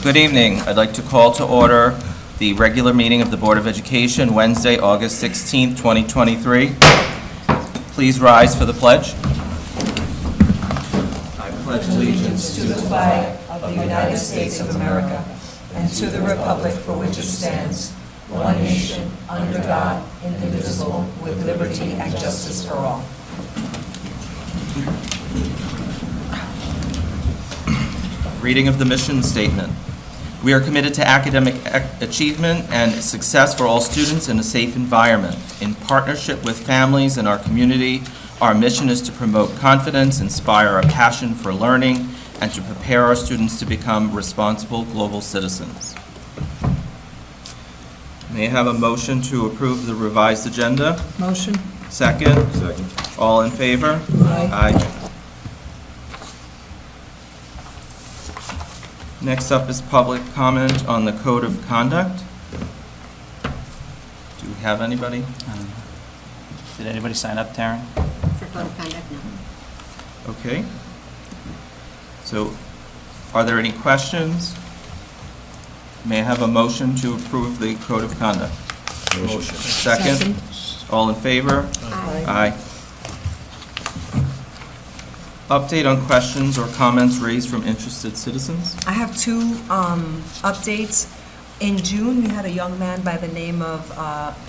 Good evening. I'd like to call to order the regular meeting of the Board of Education, Wednesday, August 16th, 2023. Please rise for the pledge. I pledge allegiance to the flag of the United States of America and to the republic for which it stands, one nation, under God, indivisible, with liberty and justice for all. Reading of the mission statement. We are committed to academic achievement and success for all students in a safe environment. In partnership with families and our community, our mission is to promote confidence, inspire a passion for learning, and to prepare our students to become responsible global citizens. May I have a motion to approve the revised agenda? Motion. Second? Second. All in favor? Aye. Next up is public comment on the Code of Conduct. Do we have anybody? Did anybody sign up, Taryn? For code of conduct, no. Okay. So, are there any questions? May I have a motion to approve the Code of Conduct? Motion. Second? All in favor? Aye. Update on questions or comments raised from interested citizens? I have two updates. In June, we had a young man by the name of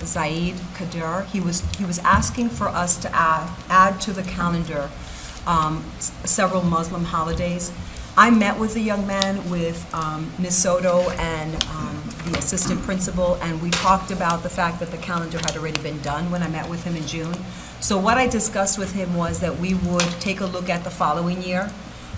Zaid Kadir. He was asking for us to add to the calendar several Muslim holidays. I met with the young man, with Ms. Soto and the assistant principal, and we talked about the fact that the calendar had already been done when I met with him in June. So what I discussed with him was that we would take a look at the following year.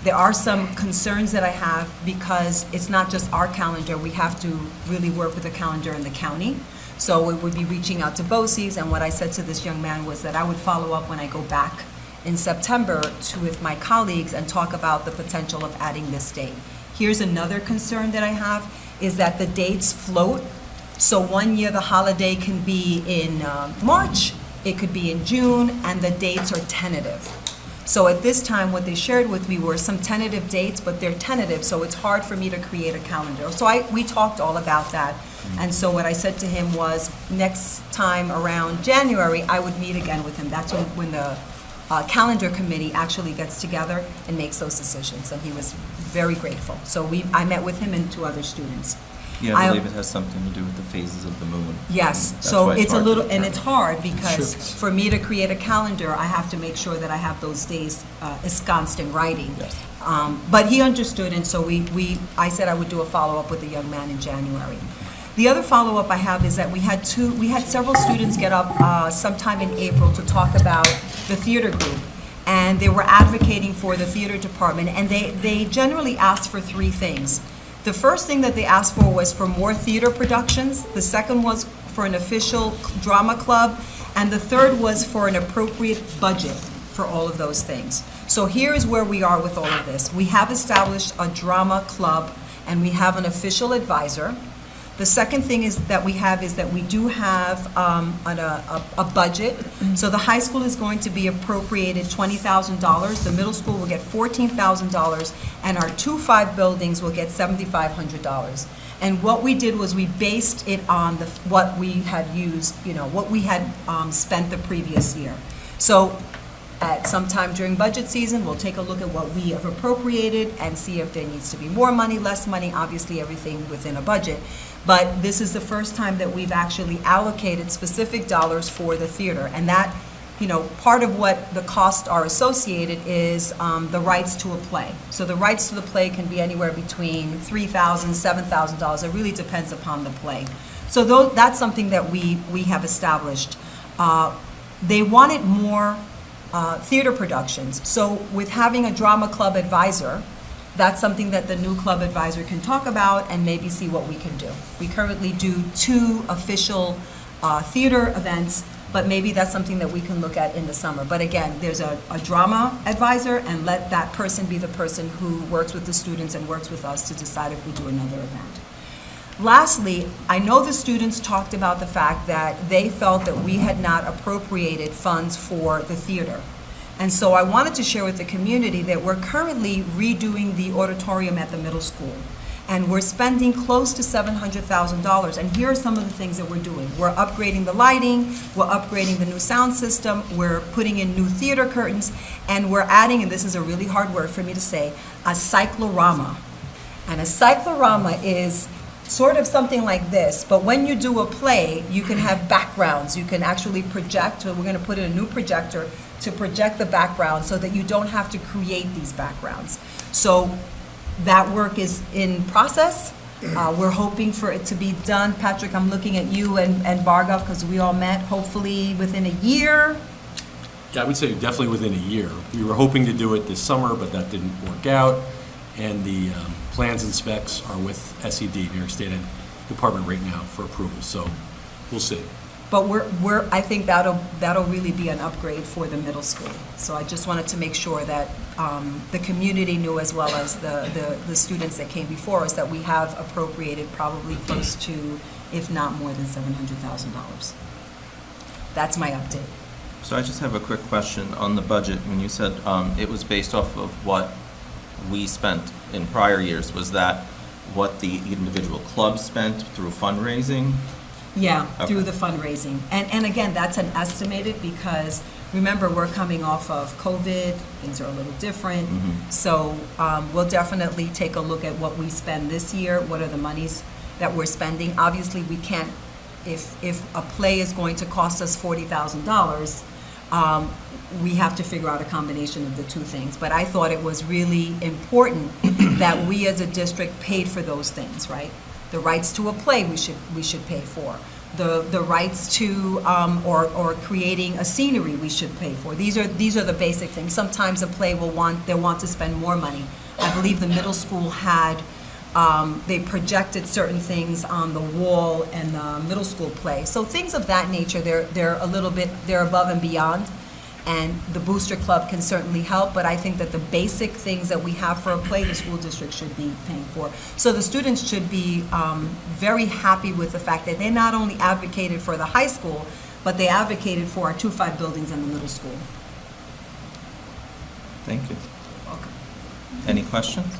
There are some concerns that I have because it's not just our calendar. We have to really work with the calendar in the county. So it would be reaching out to BOCES, and what I said to this young man was that I would follow up when I go back in September with my colleagues and talk about the potential of adding this date. Here's another concern that I have, is that the dates float. So one year the holiday can be in March, it could be in June, and the dates are tentative. So at this time, what they shared with me were some tentative dates, but they're tentative, so it's hard for me to create a calendar. So we talked all about that. And so what I said to him was, next time around January, I would meet again with him. That's when the calendar committee actually gets together and makes those decisions, and he was very grateful. So I met with him and two other students. Yeah, I believe it has something to do with the phases of the moon. Yes, That's so why it's a hard to little, and determine. it's hard because for me to create a calendar, I have to make sure that I have those days ensconced in writing. Yes. But he understood, and so I said I would do a follow-up with the young man in January. The other follow-up I have is that we had several students get up sometime in April to talk about the theater group. And they were advocating for the theater department, and they generally asked for three things. The first thing that they asked for was for more theater productions. The second was for an official drama club. And the third was for an appropriate budget for all of those things. So here is where we are with all of this. We have established a drama club, and we have an official advisor. The second thing that we do have a budget. So the high school is going to be appropriated $20,000. The middle school will get $14,000, and our 2-5 buildings will get $7,500. And what we did was we based it on what we had used, what we had spent the previous year. So at some time during budget season, we'll take a look at what we have appropriated and see if there needs to be more money, less money, obviously everything within a budget. But this is the first time that we've actually allocated specific dollars for the theater. And that, part of what the costs are associated is the rights to a play. So the rights to the play can be anywhere between $3,000, $7,000. It really depends upon the play. So that's something that we have established. They wanted more theater productions. So with having a drama club advisor, that's something that the new club advisor can talk about and maybe see what we can do. We currently do 2 official theater events, but maybe that's something that we can look at in the summer. But again, there's a drama advisor, and let that person be the person who works with the students and works with us to decide if we do another event. Lastly, I know the students talked about the fact that they felt that we had not appropriated funds for the theater. And so I wanted to share with the community that we're currently redoing the auditorium at the middle school. And we're spending close to $700,000. And here are some of the things that we're doing. We're upgrading the lighting, we're upgrading the new sound system, we're putting in new theater curtains, and we're adding, and this is a really hard word for me to say, a cyclorama. And a cyclorama is sort of something like this, but when you do a play, you can have backgrounds. You can actually project, we're going to put in a new projector to project the background so that you don't have to create these backgrounds. So that work is in process. We're hoping for it to be done. Patrick, I'm looking at you and Bhargav, because we all met, hopefully within a year. Yeah, I would say definitely within a year. We were hoping to do it this summer, but that didn't work out. And the plans and specs are with SED, New York State Department, right now for approval. So we'll see. But I think that'll really be an upgrade for the middle school. So I just wanted to make sure that the community knew, as well as the students that came before us, that we have appropriated probably close to, if not more than $700,000. That's my update. So I just have a quick question on the budget. When you said it was based off of what we spent in prior years, was that what the individual clubs spent through fundraising? Yeah, through Okay. the fundraising. And again, that's an estimated, because remember, we're coming off of COVID, things are a little different. So we'll definitely take a look at what we spend this year, what are the monies that we're spending. Obviously, we can't, if a play is going to cost us $40,000, we have to figure out a combination of the two things. But I thought it was really important that we as a district paid for those things, right? The rights to a play we should pay for. The rights to or creating a scenery we should pay for. These are the basic things. Sometimes a play will want to spend more money. I believe the middle school had they projected certain things on the wall in the middle school play. So things of that nature, they're above and beyond. And the Booster Club can certainly help, but I think that the basic things that we have for a play, the school district should be paying for. So the students should be very happy with the fact that they not only advocated for the high school, but they advocated for our 2-5 buildings in the middle school. Thank you. Welcome. Any questions?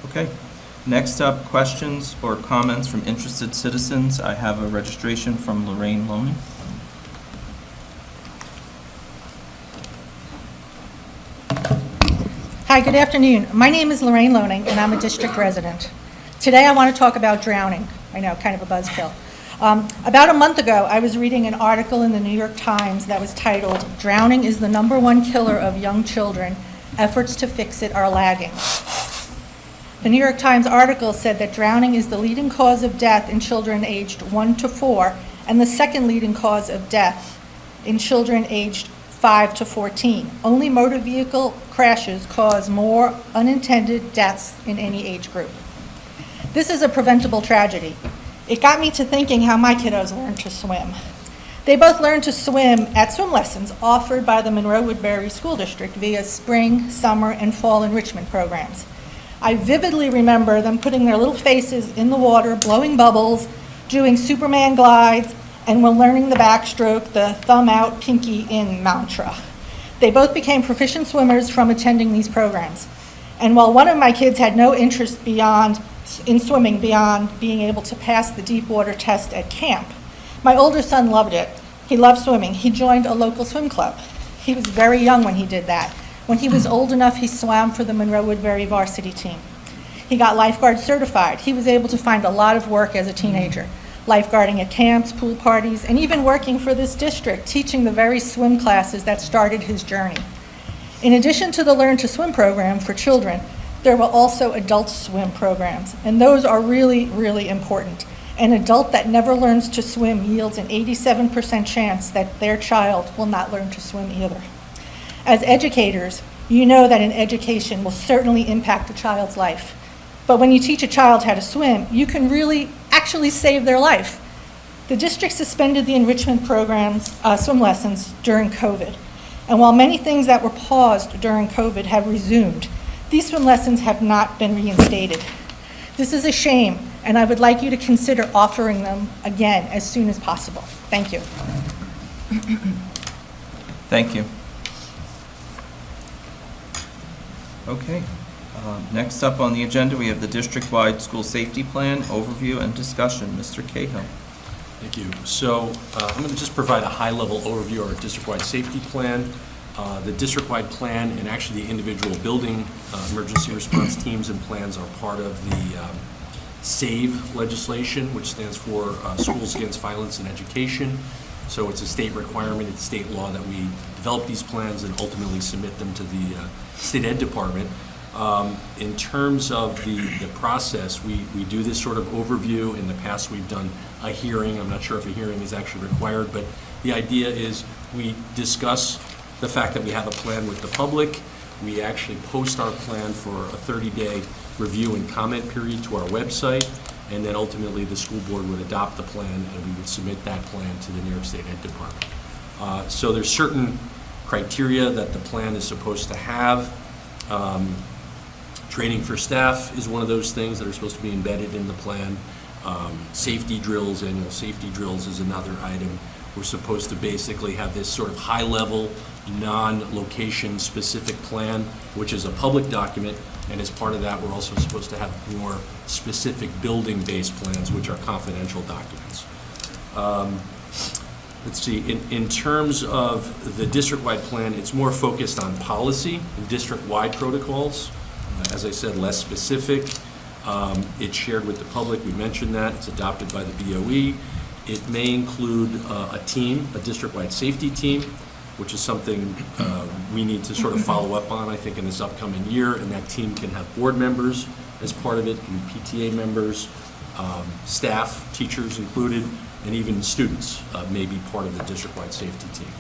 Okay. Next up, questions or comments from interested citizens. I have a registration from Lorraine Loman. Hi, good afternoon. My name is Lorraine Loning, and I'm a district resident. Today I want to talk about drowning. I know, kind of a buzzkill. About a month ago, I was reading an article in the New York Times that was titled, "Drowning is the #1 killer of young children. Efforts to fix it are lagging." The New York Times article said that drowning is the leading cause of death in children aged 1 to 4, and the second leading cause of death in children aged 5 to 14. Only motor vehicle crashes cause more unintended deaths in any age group. This is a preventable tragedy. It got me to thinking how my kiddos learned to swim. They both learned to swim at swim lessons offered by the Monroe-Woodbury School District via spring, summer, and fall enrichment programs. I vividly remember them putting their little faces in the water, blowing bubbles, doing Superman glides, and when learning the backstroke, the thumb out, pinky in mantra. They both became proficient swimmers from attending these programs. And while one of my kids had no interest in swimming beyond being able to pass the deep water test at camp, my older son loved it. He loved swimming. He joined a local swim club. He was very young when he did that. When he was old enough, he swam for the Monroe-Woodbury varsity team. He got lifeguard certified. He was able to find a lot of work as a teenager. Lifeguarding at camps, pool parties, and even working for this district, teaching the very swim classes that started his journey. In addition to the Learn to Swim program for children, there were also adult swim programs, and those are really, really important. An adult that never learns to swim yields an 87% chance that their child will not learn to swim either. As educators, you know that an education will certainly impact a child's life. But when you teach a child how to swim, you can really actually save their life. The district suspended the enrichment program's swim lessons during COVID. And while many things that were paused during COVID have resumed, these swim lessons have not been reinstated. This is a shame, and I would like you to consider offering them again as soon as possible. Thank you. Thank you. Okay. Next up on the agenda, we have the district-wide school safety plan overview and discussion. Mr. Cahill. Thank you. So I'm going to just provide a high-level overview of our district-wide safety plan. The district-wide plan and actually the individual building emergency response teams and plans are part of the SAVE legislation, which stands for Schools Against Violence in Education. So it's a state requirement, it's state law that we develop these plans and ultimately submit them to the state ed department. In terms of the process, we do this sort of overview. In the past, we've done a hearing. I'm not sure if a hearing is actually required, but the idea is we discuss the fact that we have a plan with the public. We actually post our plan for a 30-day review and comment period to our website, and then ultimately the school board would adopt the plan and we would submit that plan to the New York State Ed Department. So there's certain criteria that the plan is supposed to have. Training for staff is one of those things that are supposed to be embedded in the plan. Safety drills, annual safety drills is another item. We're supposed to basically have this sort of high-level, non-location specific plan, which is a public document, and as part of that, we're also supposed to have more specific building-based plans, which are confidential documents. Let's see, in terms of the district-wide plan, it's more focused on policy and district-wide protocols. As I said, less specific. It's shared with the public, we mentioned that. It's adopted by the BOE. It may include a team, a district-wide safety team, which is something we need to sort of follow up on, I think, in this upcoming year. And that team can have board members as part of it, can be PTA members, staff, teachers included, and even students may be part of the district-wide safety team.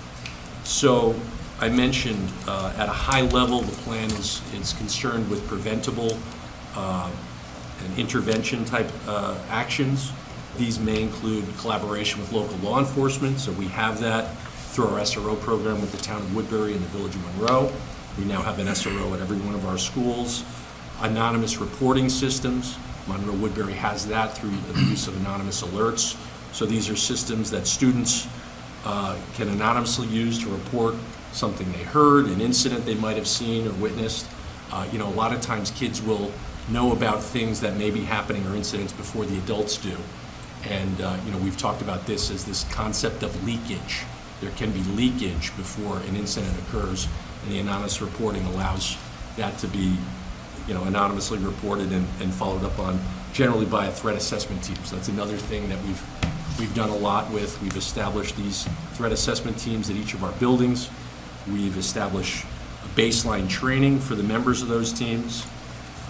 So I mentioned at a high level, the plan is concerned with preventable and intervention type actions. These may include collaboration with local law enforcement, so we have that through our SRO program with the town of Woodbury and the village of Monroe. We now have an SRO at every one of our schools. Anonymous reporting systems, Monroe-Woodbury has that through the use of anonymous alerts. So these are systems that students can anonymously use to report something they heard, an incident they might have seen or witnessed. A lot of times kids will know about things that may be happening or incidents before the adults do. And, we've talked about this as this concept of leakage. There can be leakage before an incident occurs, and the anonymous reporting allows that to be, anonymously reported and followed up on, generally by a threat assessment team. So that's another thing that we've done a lot with. We've established these threat assessment teams at each of our buildings. We've established a baseline training for the members of those teams.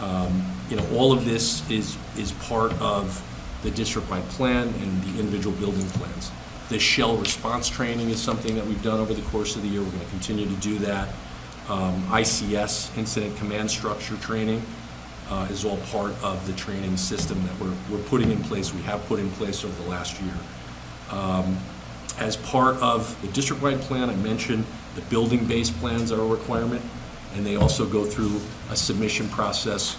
All of this is part of the district-wide plan and the individual building plans. The shell response training is something that we've done over the course of the year. We're going to continue to do that. ICS, Incident Command Structure training, is all part of the training system that we're putting in place, we have put in place over the last year. As part of the district-wide plan, I mentioned the building-based plans are a requirement, and they also go through a submission process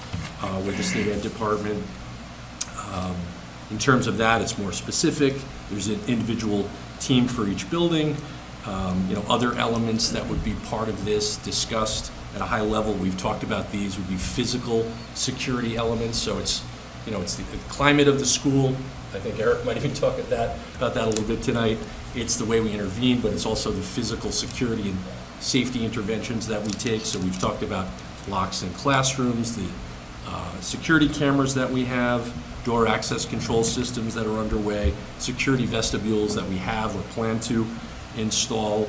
with the state ed department. In terms of that, it's more specific. There's an individual team for each building. Other elements that would be part of this discussed at a high level, we've talked about these, would be physical security elements. So it's the climate of the school. I think Eric might even talk about that a little bit tonight. It's the way we intervene, but it's also the physical security and safety interventions that we take. So we've talked about locks in classrooms, the security cameras that we have, door access control systems that are underway, security vestibules that we have or plan to install.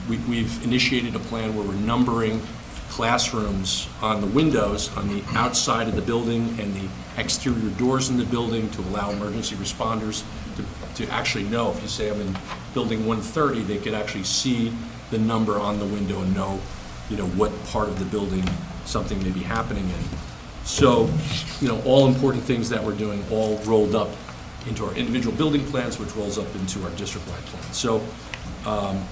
We've initiated a plan where we're numbering classrooms on the windows on the outside of the building and the exterior doors in the building to allow emergency responders to actually know. If you say I'm in building 130, they could actually see the number on the window and know, what part of the building something may be happening in. So, all important things that we're doing, all rolled up into our individual building plans, which rolls up into our district-wide plan. So,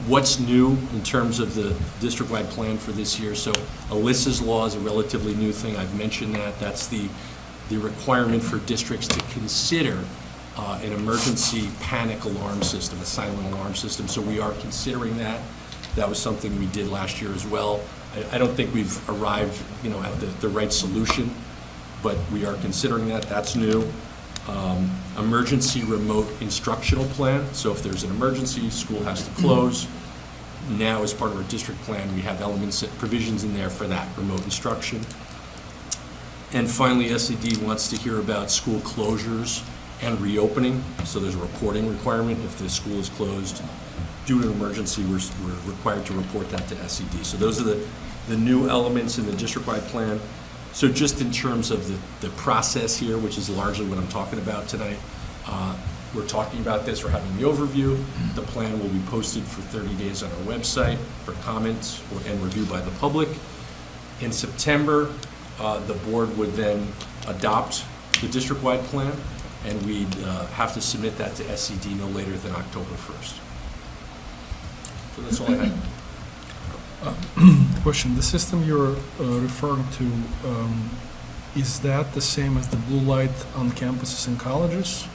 what's new in terms of the district-wide plan for this year? So, Alyssa's law is a relatively new thing. I've mentioned that. That's the requirement for districts to consider an emergency panic alarm system, a silent alarm system. So we are considering that. That was something we did last year as well. I don't think we've arrived, at the right solution, but we are considering that. That's new. Emergency remote instructional plan. So if there's an emergency, school has to close. Now, as part of our district plan, we have provisions in there for that, remote instruction. And finally, SED wants to hear about school closures and reopening. So there's a reporting requirement. If the school is closed due to an emergency, we're required to report that to SED. So those are the new elements in the district-wide plan. So just in terms of the process here, which is largely what I'm talking about tonight, we're talking about this, we're having the overview. The plan will be posted for 30 days on our website for comments and review by the public. In September, the board would then adopt the district-wide plan, and we'd have to submit that to SED no later than October 1st. So that's all I had. Question, the system you're referring to, is that the same as the blue light on campuses and colleges?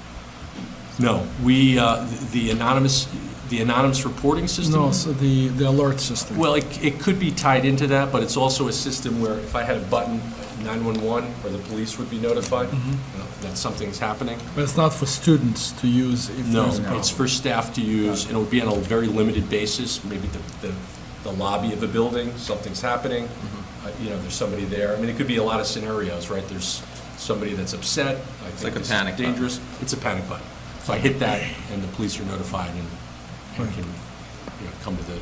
No, the anonymous reporting system? No, so the alert system. Well, it could be tied into that, but it's also a system where if I had a button, 911 or the police would be notified that something's happening. But it's not for students to use if No, there's a problem. it's for staff to use, and it would be on a very limited basis, maybe the lobby of a building, something's happening, there's somebody there. I mean, it could be a lot of scenarios, right? There's somebody that's upset, I think like a this panic is button. dangerous. It's a panic button. So I hit that, and the police are notified and can, come to the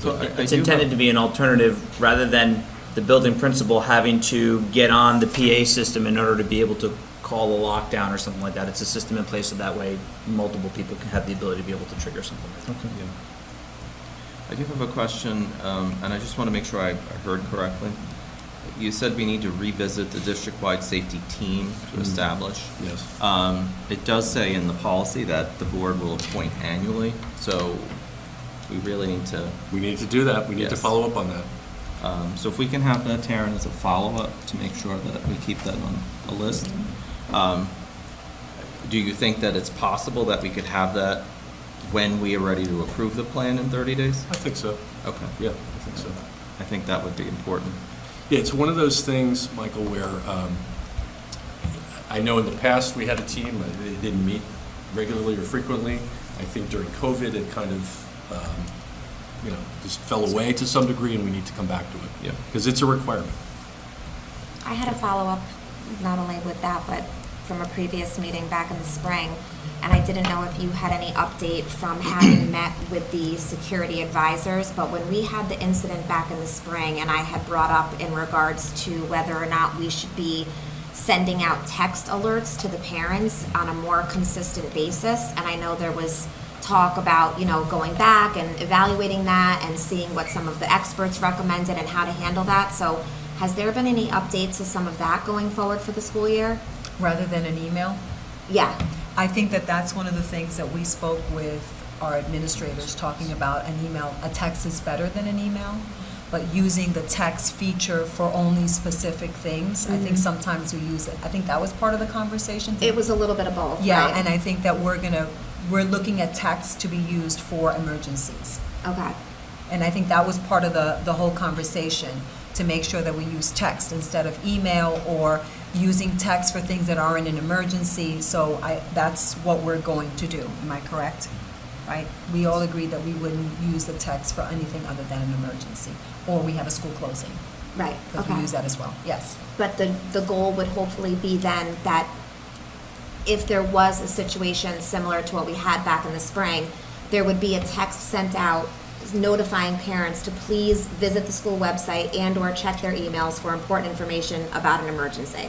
So building. I It's do intended have- to be an alternative, rather than the building principal having to get on the PA system in order to be able to call a lockdown or something like that. It's a system in place so that way multiple people can have the ability to be able to trigger something like that. Okay. I do have a question, and I just want to make sure I heard correctly. You said we need to revisit the district-wide safety team to establish. Yes. It does say in the policy that the board will appoint annually, so we really need to, We need to do that. We need to Yes. follow up on that. so if we can have that, Taryn, as a follow-up to make sure that we keep that on a list. Do you think that it's possible that we could have that when we are ready to approve the plan in 30 days? I think so. Okay. Yeah, I think so. I think that would be important. Yeah, it's one of those things, Michael, where I know in the past we had a team, they didn't meet regularly or frequently. I think during COVID, it kind of, just fell away to some degree, and we need to come back to it. Yeah. Because it's a requirement. I had a follow-up, not only with that, but from a previous meeting back in the spring, and I didn't know if you had any update from having met with the security advisors, but when we had the incident back in the spring, and I had brought up in regards to whether or not we should be sending out text alerts to the parents on a more consistent basis, and I know there was talk about, going back and evaluating that and seeing what some of the experts recommended and how to handle that. So has there been any updates to some of that going forward for the school year? Rather than an email? Yeah. I think that that's one of the things that we spoke with our administrators, talking about an email. A text is better than an email, but using the text feature for only specific things. I think sometimes we use it. I think that was part of the conversation. It was a little bit of both, Yeah, right? and I think that we're looking at text to be used for emergencies. Okay. And I think that was part of the whole conversation, to make sure that we use text instead of email, or using text for things that aren't an emergency. So that's what we're going to do. Am I correct? Right? We all agreed that we wouldn't use the text for anything other than an emergency, or we have a school closing, Right, because we okay. use that as well. Yes. But the goal would hopefully be then that if there was a situation similar to what we had back in the spring, there would be a text sent out notifying parents to please visit the school website and/or check their emails for important information about an emergency.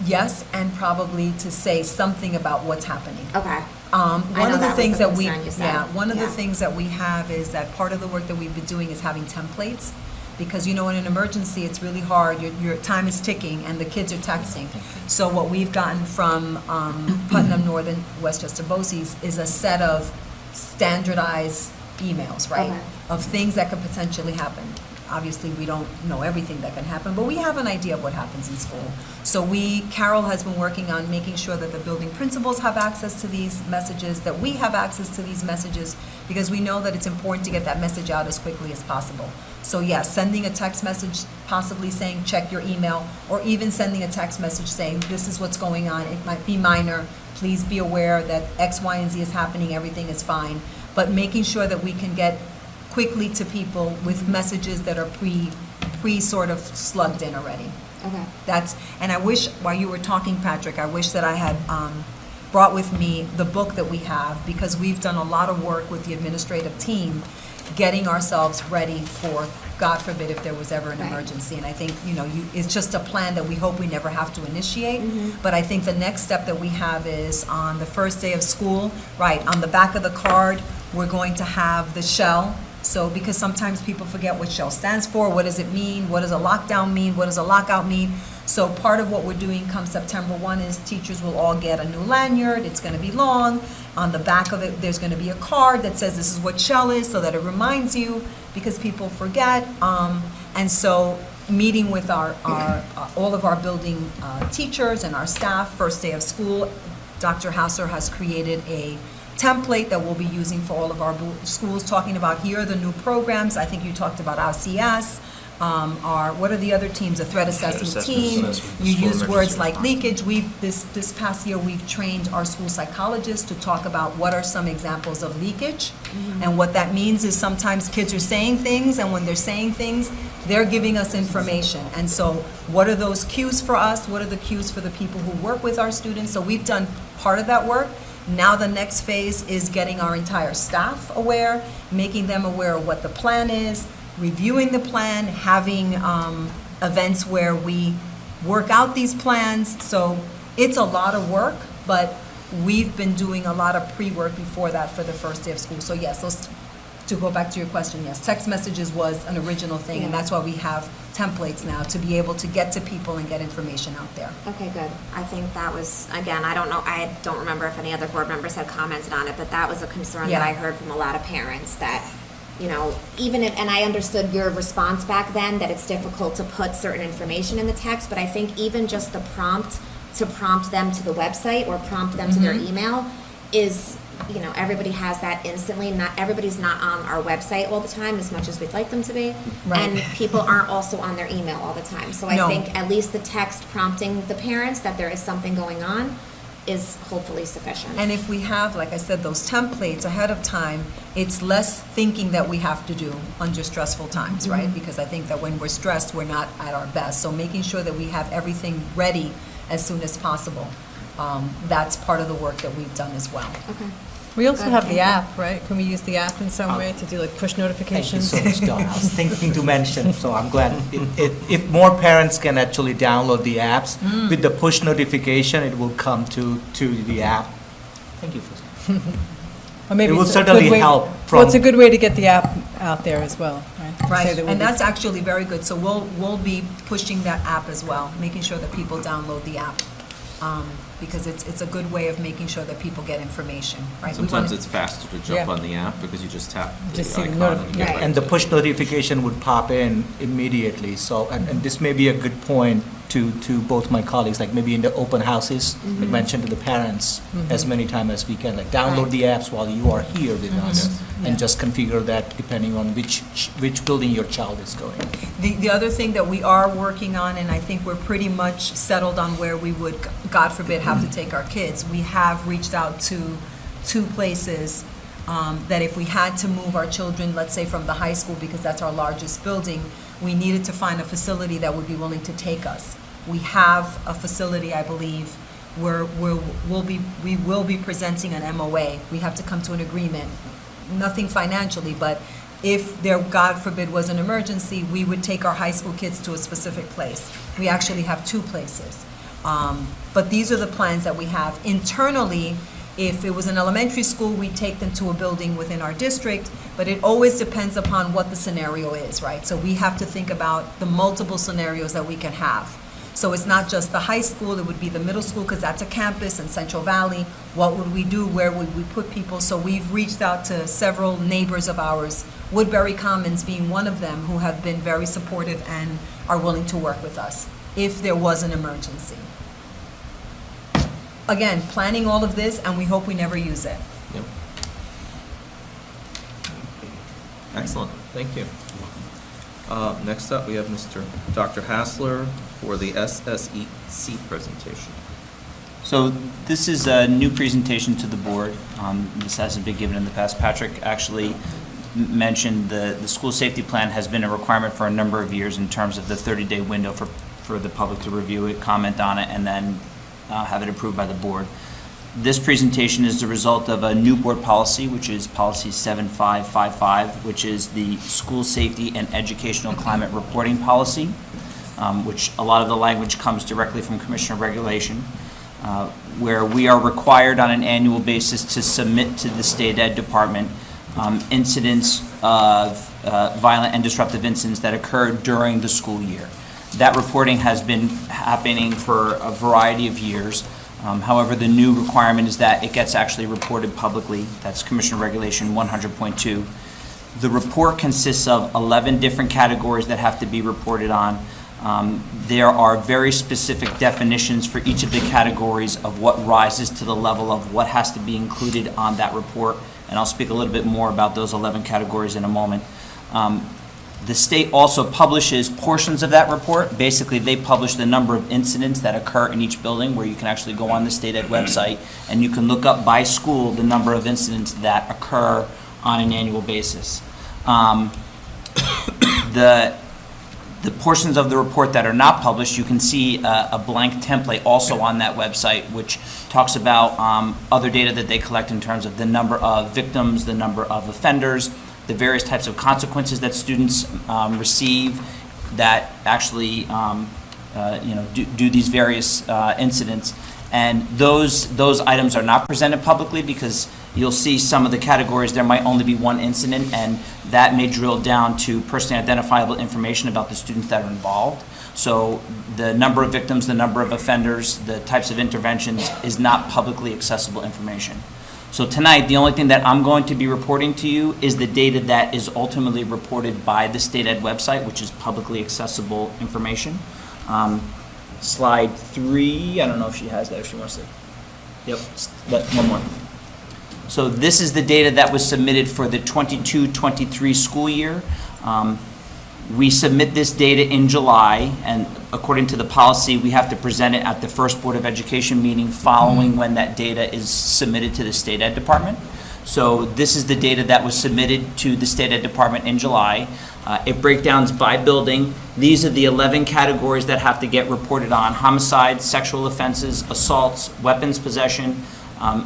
Yes, and probably to say something about what's happening. Okay. One know of the that was things the that we, concern you said. yeah, one of the Yeah. things that we have is that part of the work that we've been doing is having templates. Because, in an emergency, it's really hard, your time is ticking, and the kids are texting. So what we've gotten from Putnam Northern Westchester BOCES is a set of standardized emails, right? Okay. Of things that could potentially happen. Obviously, we don't know everything that can happen, but we have an idea of what happens in school. So Carol has been working on making sure that the building principals have access to these messages, that we have access to these messages, because we know that it's important to get that message out as quickly as possible. So yes, sending a text message, possibly saying, check your email, or even sending a text message saying, this is what's going on, it might be minor, please be aware that X, Y, and Z is happening, everything is fine. But making sure that we can get quickly to people with messages that are pre sort of slugged in already. Okay. And I wish, while you were talking, Patrick, I wish that I had brought with me the book that we have, because we've done a lot of work with the administrative team, getting ourselves ready for, God forbid, if there was ever an Right. emergency. And I think, it's just a plan that we hope we never have to initiate. But I think the next step that we have is on the first day of school, right, on the back of the card, we're going to have the shell. So, because sometimes people forget what shell stands for, what does it mean, what does a lockdown mean, what does a lockout mean? So part of what we're doing come September 1 is teachers will all get a new lanyard, it's gonna be long. On the back of it, there's gonna be a card that says this is what shell is, so that it reminds you, because people forget. And so, meeting with all of our building teachers and our staff, first day of school, Dr. Hauser has created a template that we'll be using for all of our schools, talking about here are the new programs. I think you talked about LCS, what are the other teams, the threat assessment team. You use words like leakage. This past year, we've trained our school psychologists to talk about what are some examples of leakage. And what that means is sometimes kids are saying things, and when they're saying things, they're giving us information. And so what are those cues for us? What are the cues for the people who work with our students? So we've done part of that work. Now the next phase is getting our entire staff aware, making them aware of what the plan is, reviewing the plan, having events where we work out these plans. So it's a lot of work, but we've been doing a lot of pre-work before that for the first day of school. So yes, to go back to your question, yes, text messages was an original thing, and that's why we have templates now to be able to get to people and get information out there. Okay, good. I think that was, again, I don't remember if any other board members had commented on it, but that was a concern that Yeah. I heard from a lot of parents, that, even if, and I understood your response back then, that it's difficult to put certain information in the text, but I think even just the prompt, to prompt them to the website or prompt them to their email is, everybody has that instantly. Not everybody's not on our website all the time as much as we'd like them to be. Right. And people aren't also on their email all the time. So I No. think at least the text prompting the parents that there is something going on is hopefully sufficient. And if we have, like I said, those templates ahead of time, it's less thinking that we have to do under stressful times, right? Because I think that when we're stressed, we're not at our best. So making sure that we have everything ready as soon as possible, that's part of the work that we've done as well. Okay. We also Good, have thank the you. app, right? Can we use the app in some way to do like push Thank you notifications? so much, Dawn. I was thinking to mention, so I'm glad. If more parents can actually download the apps, with the push notification, it will come to the app. Thank you for that. Or maybe It will it's a good certainly way- help Well, it's a from- good way to get the app out there as well, right? To say Right, that we'll and be- that's actually very good. So we'll be pushing that app as well, making sure that people download the app. Because it's a good way of making sure that people get information, right? We Sometimes wanna- it's faster to jump Yeah. on the app because you just tap the Just see the icon and you get Right. right And the to it. push notification would pop in immediately. So, and this may be a good point to both my colleagues, like maybe in the open houses, like mention to the parents as many times as we can, like download Right. the apps while you are here with us, Yeah. and just configure that depending on which building your child is going. The other thing that we are working on, and I think we're pretty much settled on where we would, God forbid, have to take our kids, we have reached out to 2 places that if we had to move our children, let's say from the high school, because that's our largest building, we needed to find a facility that would be willing to take us. We have a facility, I believe, where we will be presenting an MOA. We have to come to an agreement, nothing financially, but if there, God forbid, was an emergency, we would take our high school kids to a specific place. We actually have 2 places. But these are the plans that we have. Internally, if it was an elementary school, we'd take them to a building within our district, but it always depends upon what the scenario is, right? So we have to think about the multiple scenarios that we can have. So it's not just the high school, it would be the middle school, because that's a campus in Central Valley. What would we do? Where would we put people? So we've reached out to several neighbors of ours, Woodbury Commons being one of them, who have been very supportive and are willing to work with us if there was an emergency. Again, planning all of this, and we hope we never use it. Yep. Excellent, thank you. Next up, we have Dr. Hassler for the SSEC presentation. So this is a new presentation to the board. This hasn't been given in the past. Patrick actually mentioned the school safety plan has been a requirement for a number of years in terms of the 30-day window for the public to review it, comment on it, and then have it approved by the board. This presentation is the result of a new board policy, which is policy 7555, which is the school safety and educational climate reporting policy, which a lot of the language comes directly from Commissioner regulation, where we are required on an annual basis to submit to the state ed department incidents of violent and disruptive incidents that occurred during the school year. That reporting has been happening for a variety of years. However, the new requirement is that it gets actually reported publicly. That's Commissioner Regulation 100.2. The report consists of 11 different categories that have to be reported on. There are very specific definitions for each of the categories of what rises to the level of what has to be included on that report, and I'll speak a little bit more about those 11 categories in a moment. The state also publishes portions of that report. Basically, they publish the number of incidents that occur in each building, where you can actually go on the state ed website and you can look up by school the number of incidents that occur on an annual basis. The portions of the report that are not published, you can see a blank template also on that website, which talks about other data that they collect in terms of the number of victims, the number of offenders, the various types of consequences that students receive that actually do these various incidents. And those items are not presented publicly because you'll see some of the categories, there might only be one incident, and that may drill down to personally identifiable information about the students that are involved. So the number of victims, the number of offenders, the types of interventions is not publicly accessible information. So tonight, the only thing that I'm going to be reporting to you is the data that is ultimately reported by the state ed website, which is publicly accessible information. Slide 3, I don't know if she has that, if she wants to. Yep, one more. So this is the data that was submitted for the 22-23 school year. We submit this data in July, and according to the policy, we have to present it at the first Board of Education meeting following when that data is submitted to the state ed department. So this is the data that was submitted to the state ed department in July. It breakdowns by building. These are the 11 categories that have to get reported on: homicides, sexual offenses, assaults, weapons possession,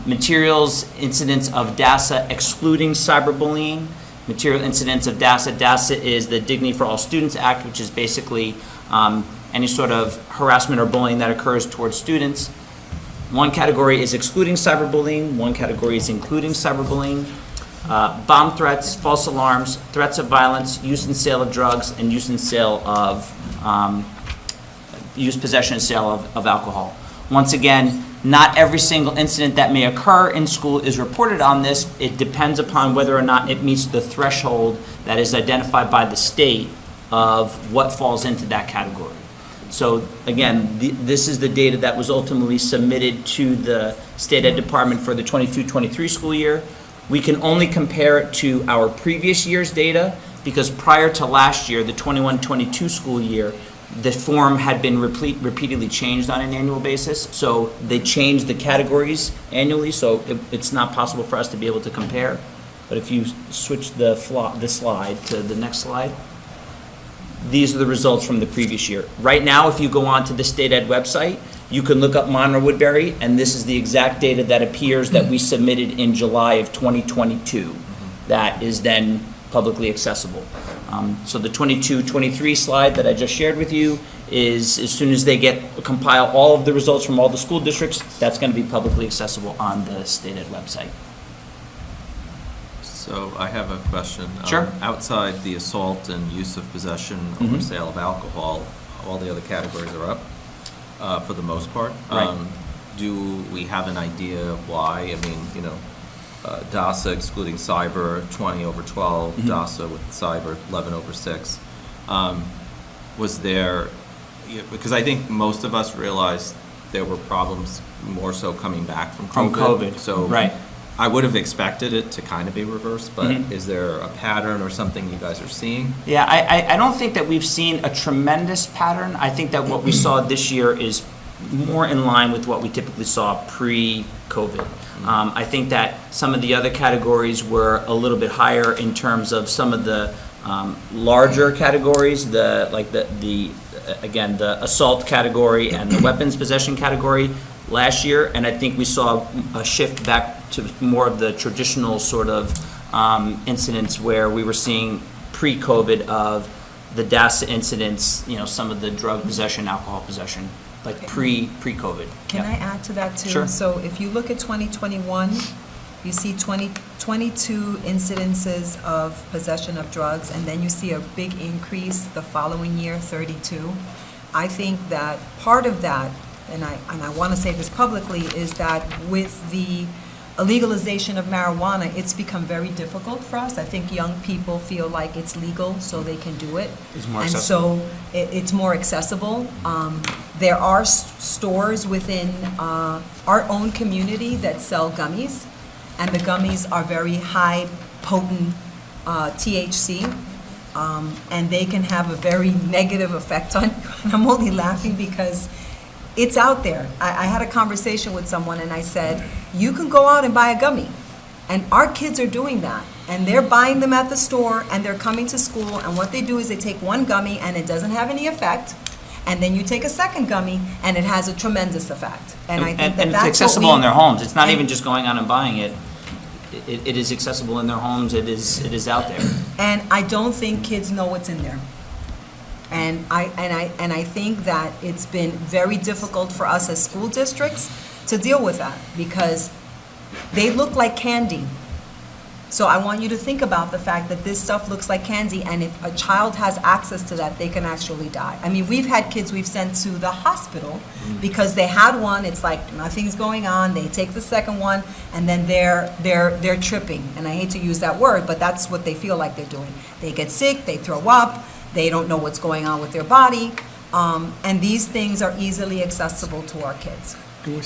materials, incidents of DASA excluding cyberbullying, material incidents of DASA. DASA is the Dignity for All Students Act, which is basically any sort of harassment or bullying that occurs towards students. One category is excluding cyberbullying, one category is including cyberbullying. Bomb threats, false alarms, threats of violence, use and sale of drugs, and use and sale of, use, possession, and sale of alcohol. Once again, not every single incident that may occur in school is reported on this. It depends upon whether or not it meets the threshold that is identified by the state of what falls into that category. So again, this is the data that was ultimately submitted to the state ed department for the 22-23 school year. We can only compare it to our previous year's data because prior to last year, the 21-22 school year, the form had been repeatedly changed on an annual basis. So they changed the categories annually, so it's not possible for us to be able to compare. But if you switch the slide to the next slide, these are the results from the previous year. Right now, if you go onto the state ed website, you can look up Monroe-Woodbury, and this is the exact data that appears that we submitted in July of 2022. That is then publicly accessible. So the 22-23 slide that I just shared with you is, as soon as they compile all of the results from all the school districts, that's going to be publicly accessible on the state ed website. So I have a question. Sure. Outside the assault and use of possession or sale of alcohol, all the other categories are up for the most part. Right. Do we have an idea of why? I mean, DASA excluding cyber, 20 over 12, DASA with cyber, 11 over 6. Was there, because I think most of us realized there were problems more so coming back from COVID. From COVID, So right. I would have expected it to kind of be reversed, but Mhm. is there a pattern or something you guys are seeing? Yeah, I don't think that we've seen a tremendous pattern. I think that what we saw this year is more in line with what we typically saw pre-COVID. I think that some of the other categories were a little bit higher in terms of some of the larger categories, again, the assault category and the weapons possession category last year, and I think we saw a shift back to more of the traditional sort of incidents where we were seeing pre-COVID of the DASA incidents, some of the drug possession, alcohol possession, like pre-COVID. Can Yeah. I add to that too? Sure. So if you look at 2021, you see 22 incidences of possession of drugs, and then you see a big increase the following year, 32. I think that part of that, and I want to say this publicly, is that with the legalization of marijuana, it's become very difficult for us. I think young people feel like it's legal, so they can do it. It's more And accessible. so it's more accessible. There are stores within our own community that sell gummies, and the gummies are very high potent THC, and they can have a very negative effect on you. And I'm only laughing because it's out there. I had a conversation with someone and I said, you can go out and buy a gummy. And our kids are doing that. And they're buying them at the store and they're coming to school, and what they do is they take one gummy and it doesn't have any effect. And then you take a second gummy and it has a tremendous effect. And I think that it's that's accessible what in their homes. It's not and- even just going out and buying it. It is accessible in their homes. It is out there. And I don't think kids know what's in there. And I think that it's been very difficult for us as school districts to deal with that because they look like candy. So I want you to think about the fact that this stuff looks like candy, and if a child has access to that, they can actually die. I mean, we've had kids we've sent to the hospital because they had one, it's like nothing's going on, they take the second one, and then they're tripping. And I hate to use that word, but that's what they feel like they're doing. They get sick, they throw up, they don't know what's going on with their body, and these things are easily accessible to our kids.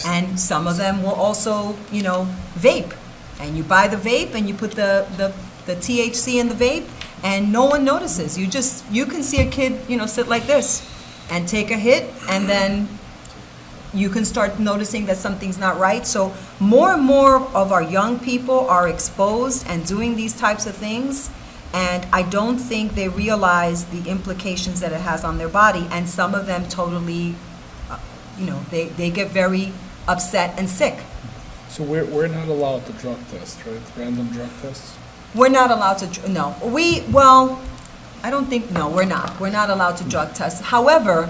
And some of them will also, vape. And you buy the vape and you put the THC in the vape and no one notices. You can see a kid, sit like this and take a hit, and then you can start noticing that something's not right. So more and more of our young people are exposed and doing these types of things, and I don't think they realize the implications that it has on their body, and some of them totally, they get very upset and sick. So we're not allowed to drug test, right? Random drug tests? We're not allowed to, no. I don't think, no, we're not. We're not allowed to drug test. However,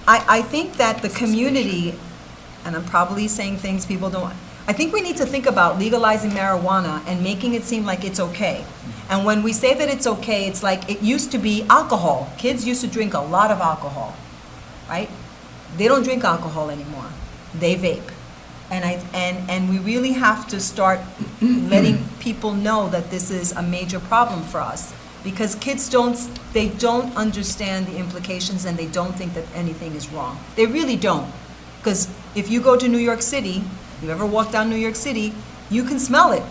I think that the community, and I'm probably saying things people don't, I think we need to think about legalizing marijuana and making it seem like it's okay. And when we say that it's okay, it's like it used to be alcohol. Kids used to drink a lot of alcohol, right? They don't drink alcohol anymore. They vape. And we really have to start letting people know that this is a major problem for us, because kids don't understand the implications, and they don't think that anything is wrong. They really don't. Because if you go to New York City, you ever walk down New York City, you can smell it.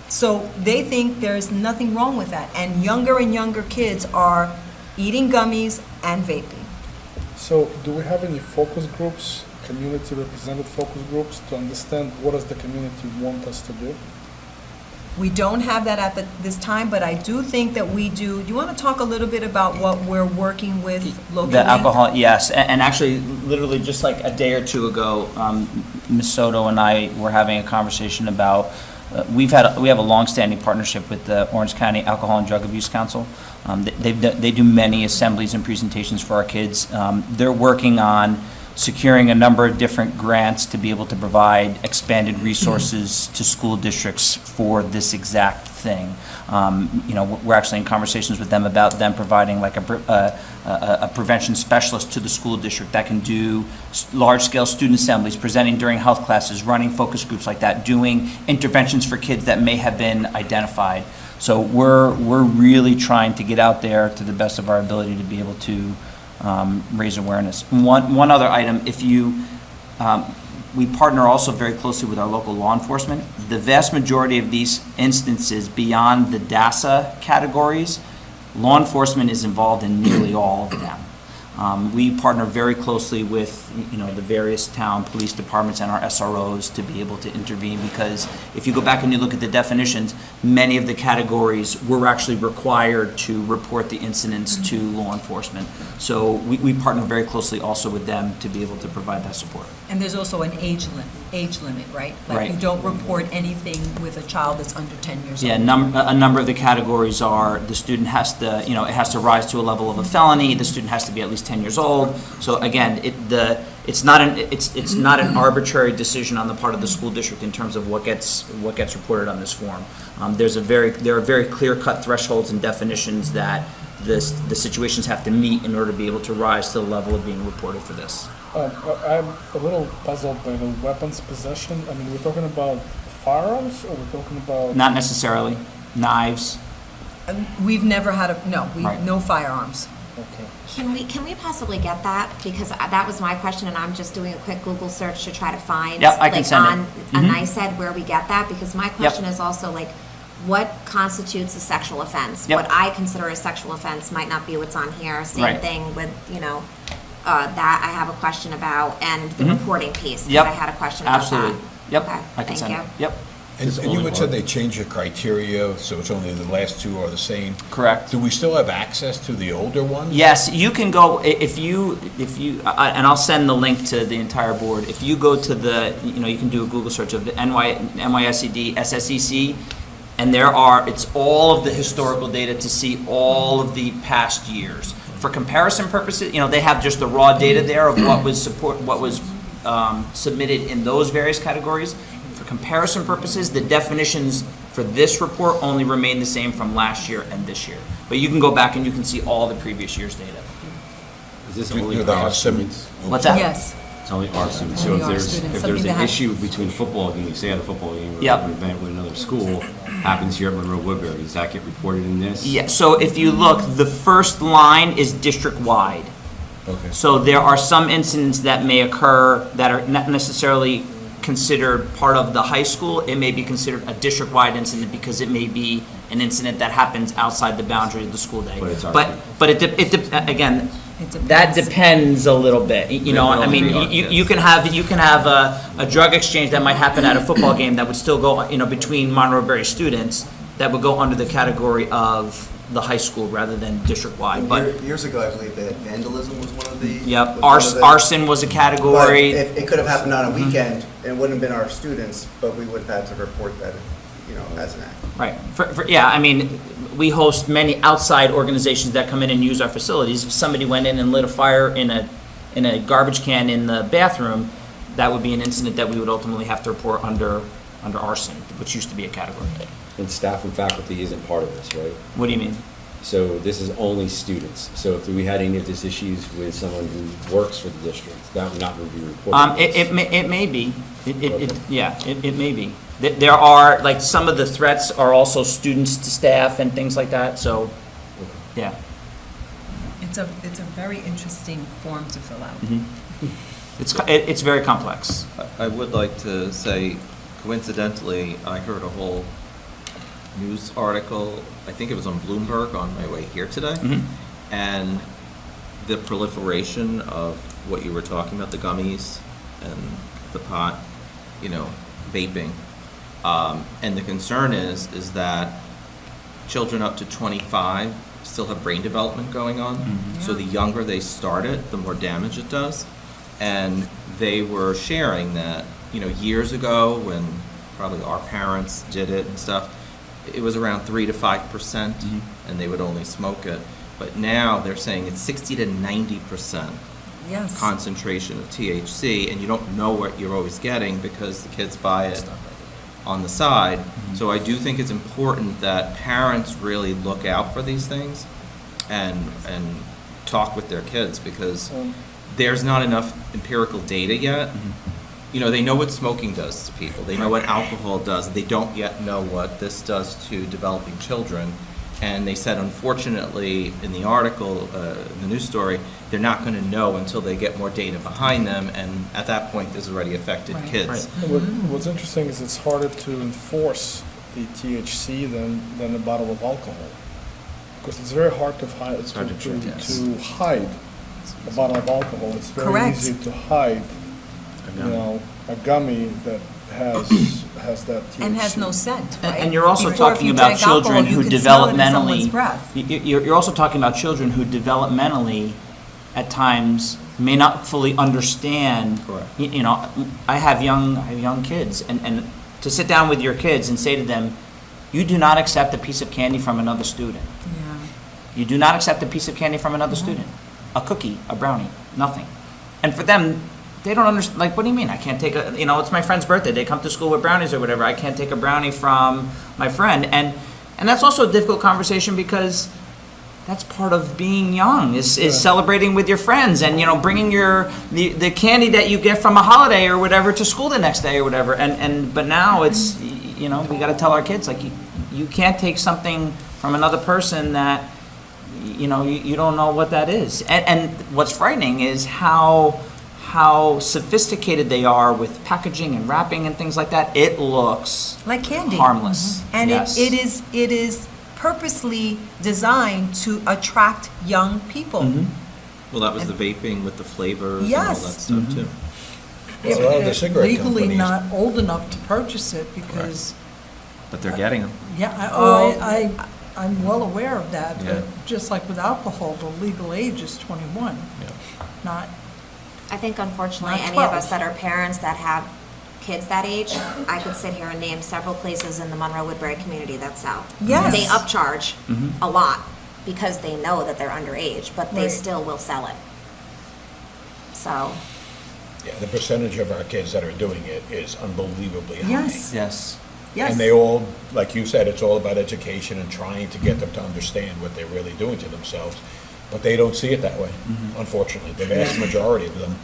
So they think there's nothing wrong with that. And younger kids are eating gummies and vaping. So do we have any focus groups, community represented focus groups, to understand what does the community want us to do? We don't have that at this time, but I do think that we do. Do you want to talk a little bit about what we're working with locally? The alcohol, yes, and actually, literally just like a day or two ago, Ms. Soto and I were having a conversation about, we have a longstanding partnership with the Orange County Alcohol and Drug Abuse Council. They do many assemblies and presentations for our kids. They're working on securing a number of different grants to be able to provide expanded resources to school districts for this exact thing. We're actually in conversations with them about them providing like a prevention specialist to the school district that can do large-scale student assemblies, presenting during health classes, running focus groups like that, doing interventions for kids that may have been identified. So we're really trying to get out there to the best of our ability to be able to raise awareness. One other item, if you We partner also very closely with our local law enforcement. The vast majority of these instances beyond the DASA categories, law enforcement is involved in nearly all of them. We partner very closely with, the various town police departments and our SROs to be able to intervene, because if you go back and you look at the definitions, many of the categories we're actually required to report the incidents to law enforcement. So we partner very closely also with them to be able to provide that support. And there's also an age limit, right? Like you Right. don't report anything with a child that's under 10 years old. Yeah, a number of the categories are, the student has to, it has to rise to a level of a felony, the student has to be at least 10 years old. So again, it's not an arbitrary decision on the part of the school district in terms of what gets reported on this form. There are very clear-cut thresholds and definitions that the situations have to meet in order to be able to rise to the level of being reported for this. I'm a little puzzled by the weapons possession. I mean, we're talking about firearms, or we're talking about? Not necessarily. Knives. We've never had Right. no firearms. Okay. Can we possibly get that? Because that was my question, and I'm just doing a quick Google search to try to find. Yep, I can send it. On Mhm. NICEAD where we get that, because my question is also like, what constitutes a sexual offense? Yep. What I consider a sexual offense might not be what's on here. Same Right. thing with, that I have a question about, and the reporting piece. 'Cause Yep. I had a question about that. Absolutely. Yep, Okay, I can thank send you. it. Yep, And you had said they changed the criteria, so it's only the last two are the same. correct. Do we still have access to the older ones? Yes, you can go, if you, and I'll send the link to the entire board. If you go to you can do a Google search of the NYSED, SSEC, and it's all of the historical data to see all of the past years. For comparison purposes, they have just the raw data there of what was submitted in those various categories. For comparison purposes, the definitions for this report only remain the same from last year and this year. But you can go back and you can see all the previous year's data. Is this Do only the our R7? students? What's that? Yes. It's only our students. So Only if our there's, students, if something there's that an has- issue between football games, say at a football game or Yep. an event with another school, happens here at Monroe-Woodbury, does that get reported in this? Yeah, so if you look, the first line is district-wide. Okay. So there are some incidents that may occur that are not necessarily considered part of the high school. It may be considered a district-wide incident because it may be an incident that happens outside the boundary of the school day. But it's our But again, It that depends. depends a little bit. I mean, you can have a drug exchange that might happen at a football game that would still go, between Monroe-Woodbury students, that would go under the category of the high school rather than district-wide, but, Years ago, I believe that vandalism was one of the. yep, was one of the- arson was a But category. it could have happened on a weekend, and it wouldn't have been our students, but we would have had to report that, as an act. Right. Yeah, I mean, we host many outside organizations that come in and use our facilities. If somebody went in and lit a fire in a garbage can in the bathroom, that would be an incident that we would ultimately have to report under arson, which used to be a category. And staff and faculty isn't part of this, right? What do you mean? So this is only students. So if we had any of these issues with someone who works for the district, that would not be reported. It may be. It may be. There are, like, some of the threats are also students to staff and things like that, so, yeah. It's a very interesting form to fill out. It's very complex. I would like to say, coincidentally, I heard a whole news article, I think it was on Bloomberg on my way here today, and the proliferation of what you were talking about, the gummies and the pot, vaping. And the concern is that children up to 25 still have brain development going on. So the younger they start it, the more damage it does. And they were sharing that, years ago when probably our parents did it and stuff, it was around 3 to 5%, and they would only smoke it. But now they're saying it's 60 to 90% Yes. concentration of THC, and you don't know what you're always getting because the kids buy it on the side. So I do think it's important that parents really look out for these things and talk with their kids, because there's not enough empirical data yet. They know what smoking does to people. They know what alcohol does. They don't yet know what this does to developing children. And they said, unfortunately, in the article, in the news story, they're not going to know until they get more data behind them, and at that point, there's already affected Right. kids. What's interesting is it's harder to enforce the THC than a bottle of alcohol. Because it's very hard to hide, to hide a bottle of alcohol. It's very Correct. easy to hide, a gummy that has that THC. And has no scent, right? And you're also Before, if talking you about drank alcohol, children you who can smell it in developmentally. someone's breath. You're also talking about children who developmentally, at times, may not fully understand. Correct. I have young kids, and to sit down with your kids and say to them, you do not accept a piece of candy from another student. Yeah. You do not accept a piece of candy from another student. A cookie, a brownie, nothing. And for them, they don't understand, like, what do you mean? I can't take it's my friend's birthday. They come to school with brownies or whatever. I can't take a brownie from my friend. And that's also a difficult conversation because that's part of being young, is celebrating with your friends and, bringing the candy that you get from a holiday or whatever to school the next day or whatever. But now it's, we got to tell our kids, like, you can't take something from another person that, you don't know what that is. And what's frightening is how sophisticated they are with packaging and wrapping and things like that. It looks Like candy. harmless. And Yes. it is purposely designed to attract young people. Mm-hmm. Well, that was the vaping with the flavors and all that Yes. stuff, too. Well, a lot of the cigarette Legally companies- not old enough to purchase it because, But they're getting them. I'm well aware of that. Yeah. But just like with alcohol, the legal age is 21, not, I think unfortunately, Not any of 12. us that are parents that have kids that age, I could sit here and name several places in the Monroe-Woodbury community that sell. Yes. They upcharge a lot because they know that they're underage, but they Right. still will sell it. So, Yeah, the percentage of our kids that are doing it is unbelievably high. Yes, Yes. yes. And they all, like you said, it's all about education and trying to get them to understand what they're really doing to themselves. But they don't see it that way, unfortunately, the vast majority of them.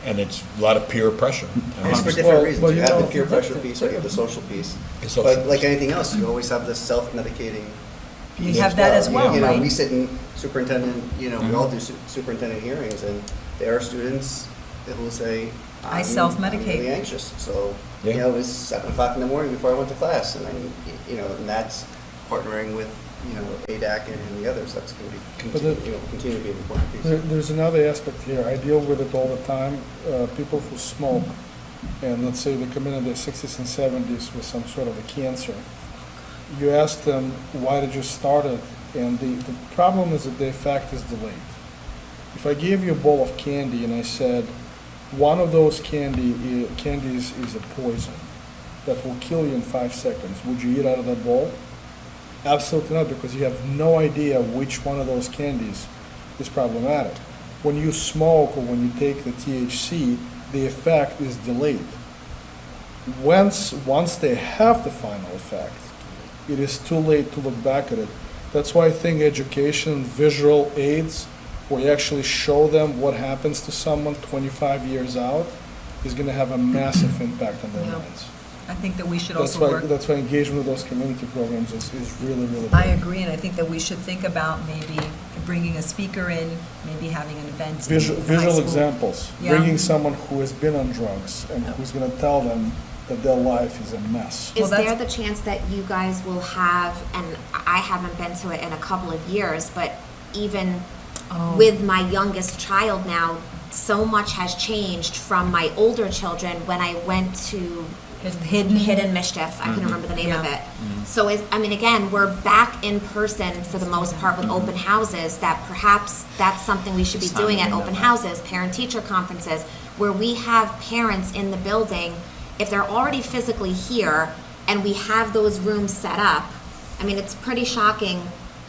And it's a lot of peer pressure. And it's for Well, different reasons. well, You you have the know, peer pressure piece, or you have the social piece. The social But like piece. anything else, you always have the self-medicating We piece have that as well, You know, right? we sit in superintendent, we all do superintendent hearings, and there are students that will say, I I'm self-medicate. really anxious, so, Yeah. it was 7 o'clock in the morning before I went to class, and and that's partnering with, ADAC and the others, that's going to But the- continue to be an important piece. There's another aspect here. I deal with it all the time. People who smoke, and let's say they come in their 60s and 70s with some sort of a cancer. You ask them, why did you start it? And the problem is that the effect is delayed. If I gave you a bowl of candy and I said, one of those candies is a poison that will kill you in 5 seconds, would you eat out of that bowl? Absolutely not, because you have no idea which one of those candies is problematic. When you smoke or when you take the THC, the effect is delayed. Once they have the final effect, it is too late to look back at it. That's why I think education, visual aids, where you actually show them what happens to someone 25 years out, is going to have a massive impact on their Yeah. minds. I think that we should That's also why, work. that's why engagement with those community programs is really, really big. I agree, and I think that we should think about maybe bringing a speaker in, maybe having an event in the high Visual school. examples, Yeah. bringing someone who has been on drugs and who's going to tell them that their life is a mess. Well, is that's- there the chance that you guys will have, and I haven't been to it in a couple of years, but even with my youngest child now, so much has changed from my older children when I went to Hidden Mischief. I couldn't remember the name of Yeah. it. So, again, we're back in person for the most part with open houses, that perhaps that's something we should be It's not doing at doing open that. houses, parent-teacher conferences, where we have parents in the building, if they're already physically here, and we have those rooms set up. I mean, it's pretty shocking,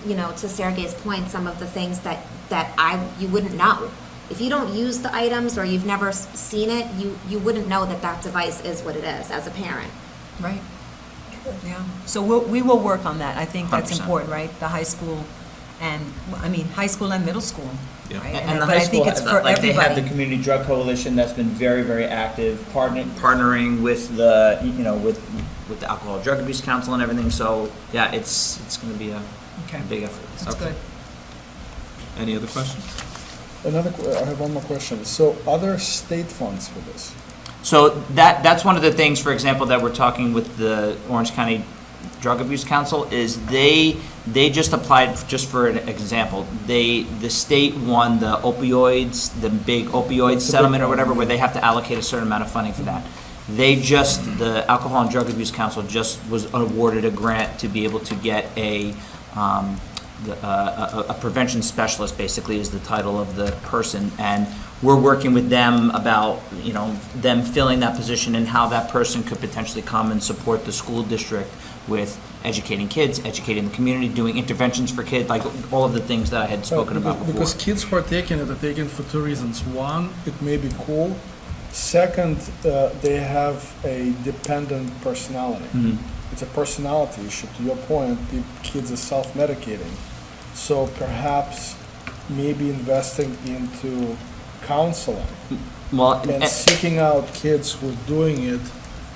to Sergey's point, some of the things that you wouldn't know. If you don't use the items or you've never seen it, you wouldn't know that device is what it is as a parent. Right. Yeah. So we will work on that. I think that's 100%. important, right? The high school high school and middle school. Yeah. Right? And the but high I think school, it's for like they have the everybody. Community Drug Coalition that's been very, very active, partnering with the, with the Alcohol Drug Abuse Council and everything. So, yeah, it's going to be a Okay. a big effort. That's Okay. good. Any other questions? I have one more question. So are there state funds for this? So that's one of the things, for example, that we're talking with the Orange County Drug Abuse Council, is they just applied, just for an example, the state won the opioids, the big opioid That's a big settlement or one, whatever, where yeah. they have to allocate a certain amount of funding for that. The Alcohol and Drug Abuse Council just was awarded a grant to be able to get a prevention specialist, basically, is the title of the person, and we're working with them about, them filling that position and how that person could potentially come and support the school district with educating kids, educating the community, doing interventions for kids, like all of the things that I had spoken about before. Because kids who are taking it are taking it for two reasons. One, it may be cool. Second, they have a dependent personality. Mhm. It's a personality issue. To your point, the kids are self-medicating. So perhaps maybe investing into counseling Well, and seeking out kids who are doing it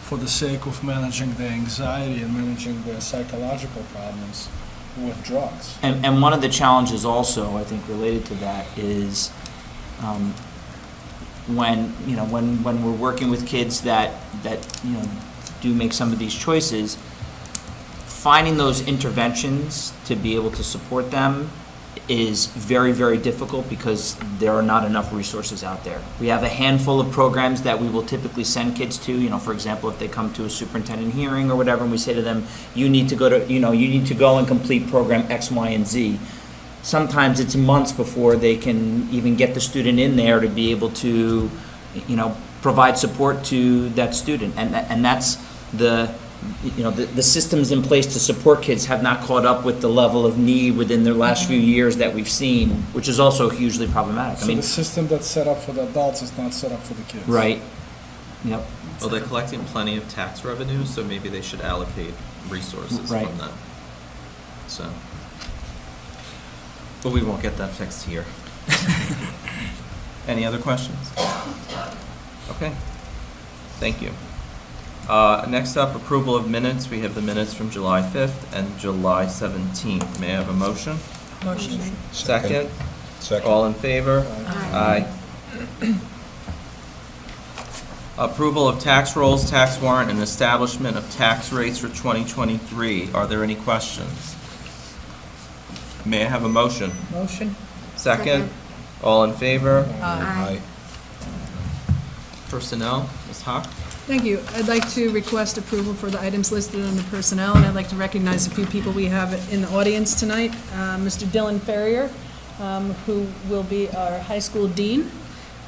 for the sake of managing their anxiety and managing their psychological problems with drugs. And one of the challenges also, I think, related to that is, when we're working with kids that do make some of these choices, finding those interventions to be able to support them is very, very difficult because there are not enough resources out there. We have a handful of programs that we will typically send kids to, for example, if they come to a superintendent hearing or whatever, and we say to them, you need to go and complete program X, Y, and Z. Sometimes it's months before they can even get the student in there to be able to, provide support to that student. And that's the systems in place to support kids have not caught up with the level of need within the last few years that we've seen, which is also hugely problematic. So the system that's set up for the adults is not set up for the kids. Right. Yep. Well, they're collecting plenty of tax revenue, so maybe they should allocate resources Right. from that. So, but we won't get that fixed here. Any other questions? Okay. Thank you. Next up, approval of minutes. We have the minutes from July 5th and July 17th. May I have a motion? Motion. Second? Second. All in favor? Aye. Approval of tax rolls, tax warrant, and establishment of tax rates for 2023. Are there any questions? May I have a motion? Motion. Second? All in favor? Aye. Personnel, Ms. Hock? Thank you. I'd like to request approval for the items listed under personnel, and I'd like to recognize a few people we have in the audience tonight. Mr. Dylan Ferrier, who will be our high school dean,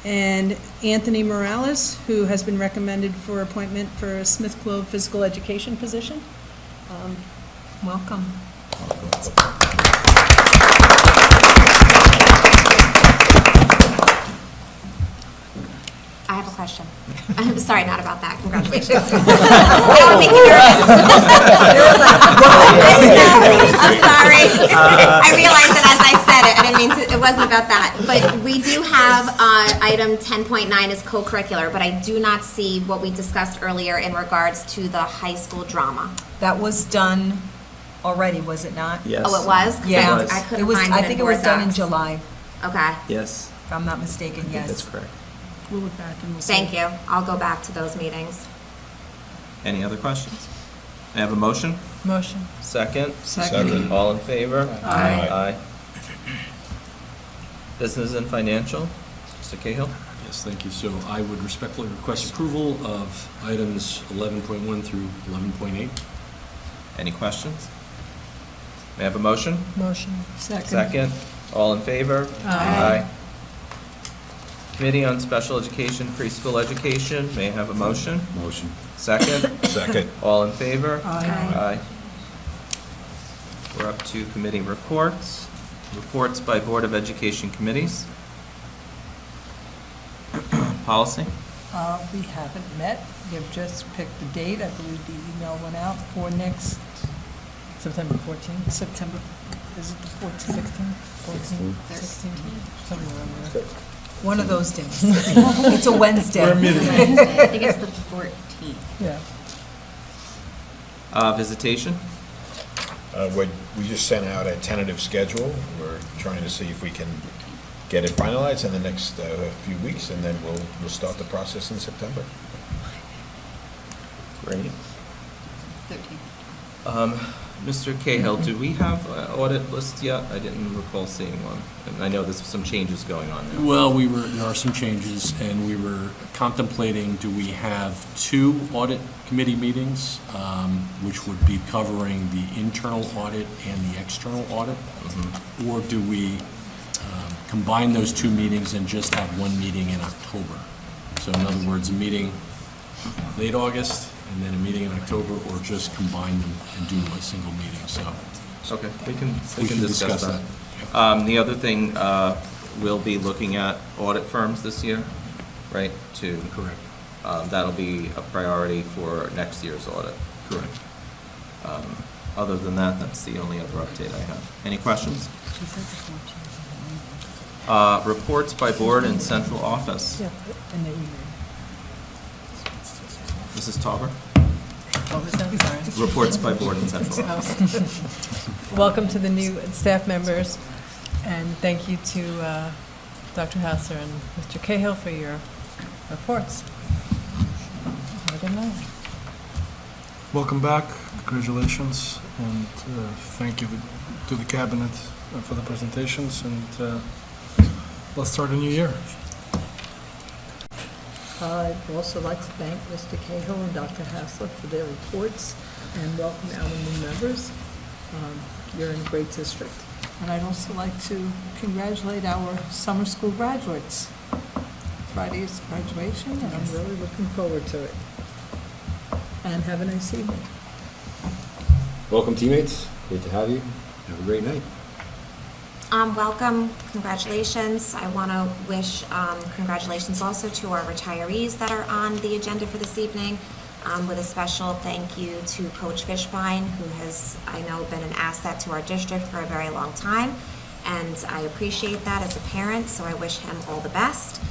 and Anthony Morales, who has been recommended for appointment for a Smith Clove physical education position. Welcome. I have a question. I'm sorry, not about that. Congratulations. I don't want to make you nervous. I'm sorry. I realized that as I said it, I didn't mean to, it wasn't about that. But we do have item 10.9 is co-curricular, but I do not see what we discussed earlier in regards to the high school drama. That was done already, was it not? Yes. Oh, it was? 'Cause Yeah. I couldn't It was, find I it in think it was board done in docs. July, Okay. Yes. if I'm not mistaken, I think that's yes. correct. We'll look back and we'll see. Thank you. I'll go back to those meetings. Any other questions? May I have a motion? Motion. Second? Second. All in favor? Aye. Aye. Business and financial, Mr. Cahill? Yes, thank you. So I would respectfully request approval of items 11.1 through 11.8. Any questions? May I have a motion? Motion. Second? All in favor? Aye. Committee on Special Education, Preschool Education, may I have a motion? Motion. Second? Second. All in favor? Aye. Aye. We're up to committee reports. Reports by Board of Education committees. Policy? We haven't met. They've just picked the date. I believe the email went out for next September 14th, September, is it the 14th? 14th, 16th, somewhere around there. One of those days. It's a Wednesday. We're meeting. I think it's the 14th. Yeah. Visitation? We just sent out a tentative schedule. We're trying to see if we can get it finalized in the next few weeks, and then we'll start the process in September. Great. Mr. Cahill, do we have an audit list yet? I didn't recall seeing one. And I know there's some changes going on now. Well, there are some changes, and we were contemplating, do we have 2 audit committee meetings, which would be covering the internal audit and the external audit? Or do we combine those 2 meetings and just have 1 meeting in October? So in other words, a meeting late August and then a meeting in October, or just combine them and do a single meeting, so. Okay, we can discuss that. The other thing, we'll be looking at audit firms this year, right? Correct. That'll be a priority for next year's audit. Correct. Other than that, that's the only other update I have. Any questions? Reports by board and central office. Yeah, and the email. Mrs. Tauber? What was that? Sorry. Reports by board and central office. Welcome to the new staff members, and thank you to Dr. Hassler and Mr. Cahill for your reports. Have a good night. Welcome back, congratulations, and thank you to the cabinet for the presentations, and let's start a new year. I'd also like to thank Mr. Cahill and Dr. Hassler for their reports and welcome our new members. You're in a great district. And I'd also like to congratulate our summer school graduates. Friday is graduation, and I'm really looking forward to it. And have a nice evening. Welcome, teammates. Great to have you. Have a great night. Welcome, congratulations. I want to wish congratulations also to our retirees that are on the agenda for this evening, with a special thank you to Coach Fishbein, who has, I know, been an asset to our district for a very long time, and I appreciate that as a parent, so I wish him all the best.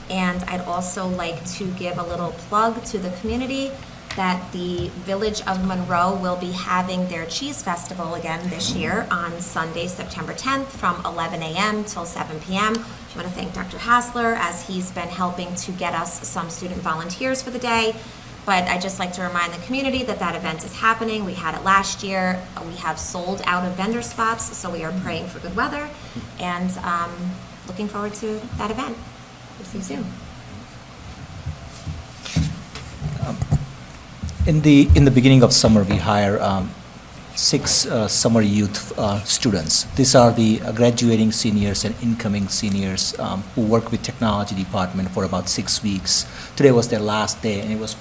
And I'd also like to give a little plug to the community that the Village of Monroe will be having their Cheese Festival again this year on Sunday, September 10th from 11 a.m. till 7 p.m. I want to thank Dr. Hassler as he's been helping to get us some student volunteers for the day. But I'd just like to remind the community that that event is happening. We had it last year. We have sold out of vendor spots, so we are praying for good weather and looking forward to that event. We'll see you soon. In the beginning of summer, we hire 6 summer youth students. These are the graduating seniors and incoming seniors who work with technology department for about 6 weeks. Today was their last day, and it was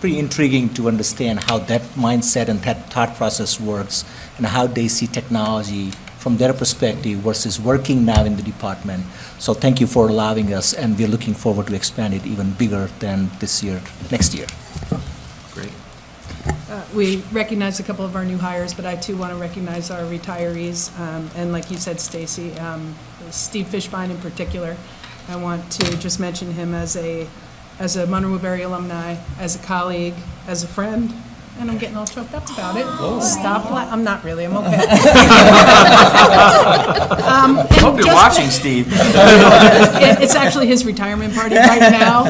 pretty intriguing to understand how that mindset and that thought process works and how they see technology from their perspective versus working now in the department. So thank you for allowing us, and we're looking forward to expand it even bigger than this year, next year. Great. We recognize a couple of our new hires, but I too want to recognize our retirees. And like you said, Stacy, Steve Fishbein in particular, I want to just mention him as a Monroe-Woodbury alumni, as a colleague, as a friend, and I'm getting all choked up about it. Stop, I'm not really, I'm okay. I hope you're watching, Steve. It's actually his retirement party right now,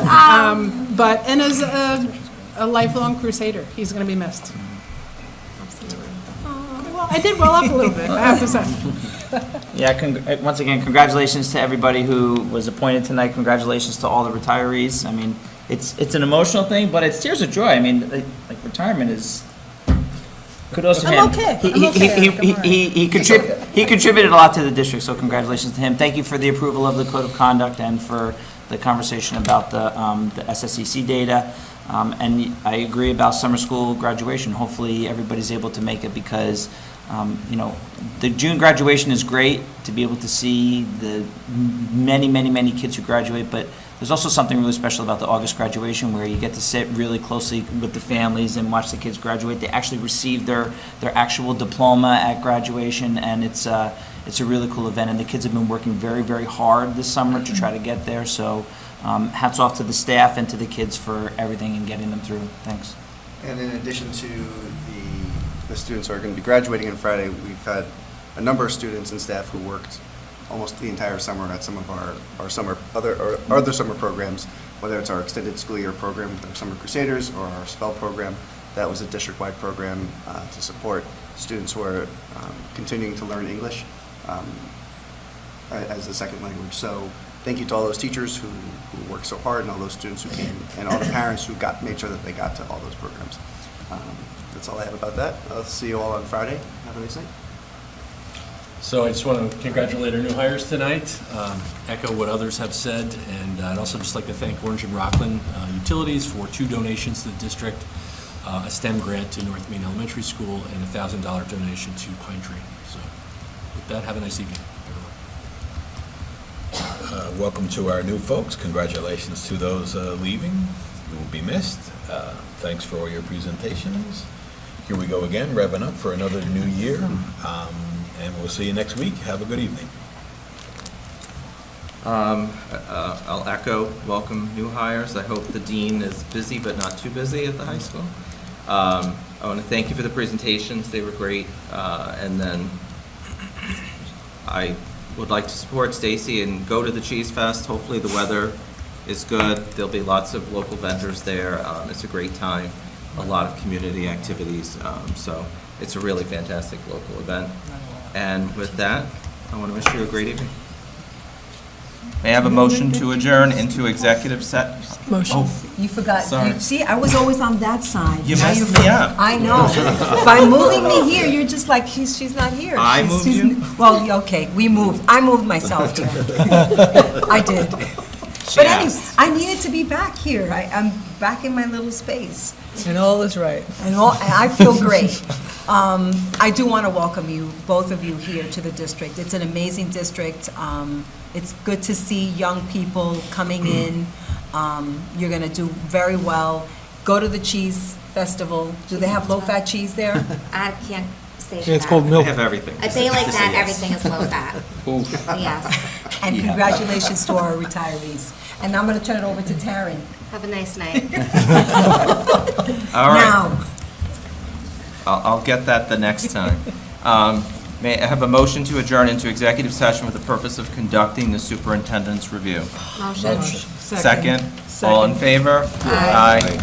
and as a lifelong crusader, he's going to be missed. Well, I did well up a little bit, I have to say. Yeah, once again, congratulations to everybody who was appointed tonight. Congratulations to all the retirees. I mean, it's an emotional thing, but it's tears of joy. I mean, like retirement is, kudos to him. I'm okay. He contributed a lot to the district, so congratulations to him. Thank you for the approval of the code of conduct and for the conversation about the SSEC data. And I agree about summer school graduation. Hopefully, everybody's able to make it because, the June graduation is great to be able to see the many kids who graduate, but there's also something really special about the August graduation where you get to sit really closely with the families and watch the kids graduate. They actually receive their actual diploma at graduation, and it's a really cool event. And the kids have been working very, very hard this summer to try to get there. So hats off to the staff and to the kids for everything and getting them through. Thanks. And in addition to the the students who are going to be graduating on Friday, we've had a number of students and staff who worked almost the entire summer at some of our other summer programs, whether it's our extended school year program with our Summer Crusaders or our SPELL program. That was a district-wide program to support students who are continuing to learn English as a second language. So thank you to all those teachers who worked so hard and all those students who came and all the parents who made sure that they got to all those programs. That's all I have about that. I'll see you all on Friday. Have a nice night. So I just want to congratulate our new hires tonight, echo what others have said, and I'd also just like to thank Orange and Rockland Utilities for 2 donations to the district, a STEM grant to North Main Elementary School, and a $1,000 donation to Pine Tree. So with that, have a nice evening, everyone. Welcome to our new folks. Congratulations to those leaving. You will be missed. Thanks for all your presentations. Here we go again, revving up for another new year. And we'll see you next week. Have a good evening. I'll echo, welcome new hires. I hope the dean is busy but not too busy at the high school. I want to thank you for the presentations. They were great. And then I would like to support Stacy and go to the Cheese Fest. Hopefully the weather is good. There'll be lots of local vendors there. It's a great time, a lot of community activities. So it's a really fantastic local event. And with that, I want to wish you a great evening. May I have a motion to adjourn into executive Motion. Oh, You forgot. Sorry. See, I was always on that side. You Now messed you're- me up. I know. By moving me here, you're just like, she's not here. I She's- moved she's- you? Well, okay, we moved. I moved myself here. I did. But anyway, asked. I needed to be back here. I'm back in my little space. And all is right. And I feel great. I do want to welcome you, both of you, here to the district. It's an amazing district. It's good to see young people coming in. You're going to do very well. Go to the cheese festival. Do they have low-fat cheese there? I can't say Yeah, it's that. called They milk. have everything. A day like Just that, say yes. everything is low fat. Yes. And congratulations to our retirees. And I'm going to turn it over to Taryn. Have a nice night. All right. Now, I'll get that the next time. May I have a motion to adjourn into executive session with the purpose of conducting the superintendent's review? Motion. Second? All in favor? Aye.